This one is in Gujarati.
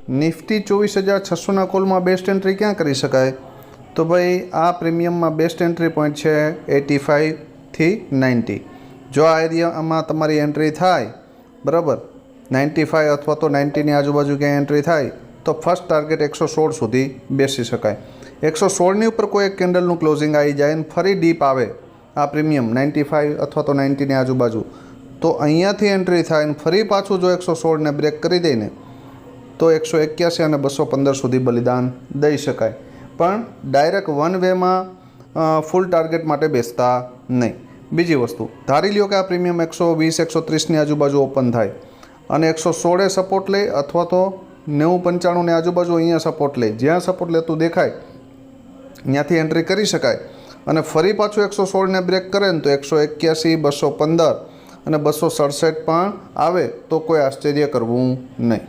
નિફ્ટી 24,600ના કોલમાં બેસ્ટ એન્ટ્રી ક્યાં કરી શકાય? તો ભાઈ આ પ્રીમિયમમાં બેસ્ટ એન્ટ્રી પોઈન્ટ છે 85 થી 90. જો આ એરિયામાં તમારી એન્ટ્રી થાય, બરાબર, 95 અથવા તો 90ની આજુબાજુ ક્યાંય એન્ટ્રી થાય તો ફર્સ્ટ ટાર્ગેટ 116 સુધી બેસી શકાય. 116ની ઉપર કોઈ એક કેન્ડલનું ક્લોઝિંગ આવી જાય અને ફરી ડીપ આવે આ પ્રીમિયમ 95 અથવા તો 90ની આજુબાજુ, તો અહીંયાથી એન્ટ્રી થાય અને ફરી પાછું જો 116ને બ્રેક કરી દઈને તો 181 અને 215 સુધી બલિદાન દઈ શકાય. પણ ડાયરેક્ટ વન વેમાં ફૂલ ટાર્ગેટ માટે બેસતા નહીં. બીજી વસ્તુ, ધારી લ્યો કે આ પ્રીમિયમ 120 130ની આજુબાજુ ઓપન થાય અને 116એ સપોર્ટ લે અથવા તો 90-95ની આજુબાજુ અહીંયા સપોર્ટ લે, જ્યાં સપોર્ટ લેતું દેખાય ત્યાંથી એન્ટ્રી કરી શકાય અને ફરી પાછું 116ને બ્રેક કરે ને તો 181 215 અને 267 પણ આવે તો કોઈ આશ્ચર્ય કરવું નહીં.